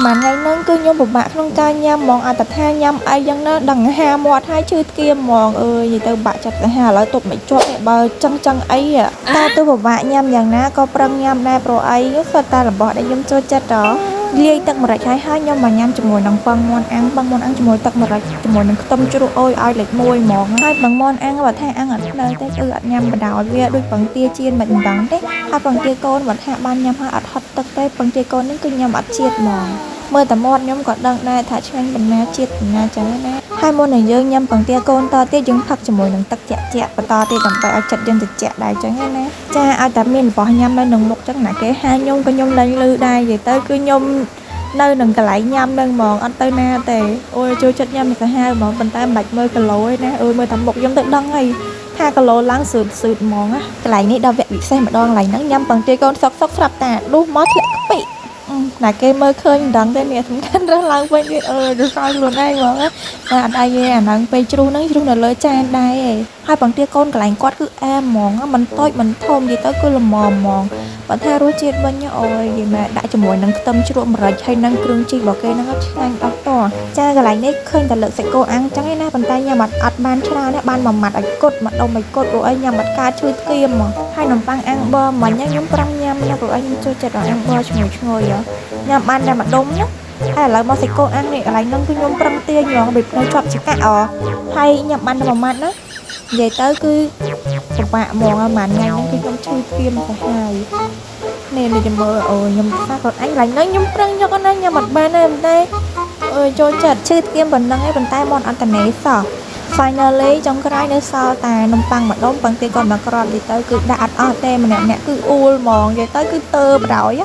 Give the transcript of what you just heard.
mà ngày nâng cứ nhôm bộ bạc không ca nhâm mòn à tật ha nhâm ai dân nó đằng ha mọt hai chữ kia mòn ơi gì tao bạc chặt ha lại tụt mày chốt mẹ bờ chân chân ấy à ta tôi bộ bạc nhâmอย่างណាក៏ប្រឹងញ៉ាំដែរប្រូអីគាត់តារបស់ដែលខ្ញុំចូលចិត្តហ៎លាយទឹកម្រេចហើយខ្ញុំមកញ៉ាំជាមួយនឹងពងមាន់អាំងជាមួយទឹកម្រេចជាមួយនឹងខ្ទឹមជ្រក់អុយឲ្យលេខ1ហ្មងហើយពងមាន់អាំងបើថាអាំងអត់នៅទេគឺអត់ញ៉ាំបដ ாய் វាដូចពងទាជៀនមិនដឹងទេហើយពងទាកូនបើថាបានញ៉ាំហើយអត់ហត់ទឹកទេពងទាកូននេះគឺញ៉ាំអត់ជាតិហ្មងមើលតែមាត់ខ្ញុំក៏ដឹងដែរថាឆ្ងាញ់បណ្ណាជាតិបណ្ណាចឹងណាហើយមុននឹងយើងញ៉ាំពងទាកូនតទៀតយើងផឹកជាមួយនឹងទឹកជាក់បន្តទៀតដើម្បីឲ្យចិត្តយើងត្រជាក់ដែរចឹងណាចាឲ្យតែមានរបស់ញ៉ាំនៅក្នុងមុខចឹងណាគេហាខ្ញុំក៏ខ្ញុំលែងលឺដែរនិយាយទៅគឺខ្ញុំនៅនឹងកន្លែងញ៉ាំនឹងហ្មងអត់ទៅណាទេអូយចូលចិត្តញ៉ាំសាហាវហ្មងប៉ុន្តែមិនបាច់មើលគីឡូទេណាអូយមើលតែមុខខ្ញុំទៅដឹងហើយថាគីឡូឡើងស៊ឺហ្មងណាកន្លែងនេះដល់វគ្គពិសេសម្ដងកន្លែងហ្នឹងញ៉ាំពងទាកូនសុកស្រាប់តាដួសមកធ្លាក់ខ្ពិណាគេមើលឃើញមិនដឹងទេនេះសំខាន់រើសឡើងវិញទៀតទៅសល់ខ្លួនឯងហ្មងណាអត់អីទេអាហ្នឹងពេលជ្រុះហ្នឹងជ្រុះនៅលើចានដែរហើយពងទាកូនកន្លែងគាត់គឺអែមហ្មងមិនតូចមិនធំនិយាយទៅគឺល្មមហ្មងបើថារសជាតិវិញអូយនិយាយមកដាក់ជាមួយនឹងខ្ទឹមជ្រក់ម្រេចហើយនឹងគ្រឿងជីរបស់គេហ្នឹងឆ្ងាញ់អស់តោះចាកន្លែងនេះឃើញតែលើកសាច់គោអាំងចឹងឯណាប៉ុន្តែញ៉ាំអត់បានច្រើនទេបានមួយម៉ាត់ឲ្យគត់មួយដុំឲ្យគត់ព្រោះអីញ៉ាំអត់កើតឈឺស្គៀមហ្មងហើយនំប៉័ងអាំងប័រមិញខ្ញុំប្រឹងញ៉ាំណាព្រោះអីខ្ញុំចូលចិត្តអាំងប័រឈ្ងុយញ៉ាំបានតែមួយដុំណាហើយឥឡូវមកសាច់គោអាំងនេះកន្លែងហ្នឹងគឺខ្ញុំប្រឹងទាញហ្មងពីនៅជាប់ចកាហើយញ៉ាំបានតែមួយម៉ាត់ណានិយាយទៅគឺពិបាកហ្មងអាថ្ងៃហ្នឹងគឺខ្ញុំឈឺស្គៀមសាហាវនេះខ្ញុំមើលអូខ្ញុំថាគាត់អញឡើងហ្នឹងខ្ញុំប្រឹងយកណាញ៉ាំអត់បានទេតែចូលចិត្តឈឺស្គៀមប៉ុណ្ណឹងឯងប៉ុន្តែមកអត់តនេសោះ finally ចុងក្រោយនៅសល់តែនំប៉័ងម្ដុំពងទាកូនមកក្របនិយាយទៅគឺដាក់អត់អស់ទេម្នាក់គឺអ៊ូលហ្មងនិយាយទៅគឺទើបដោយ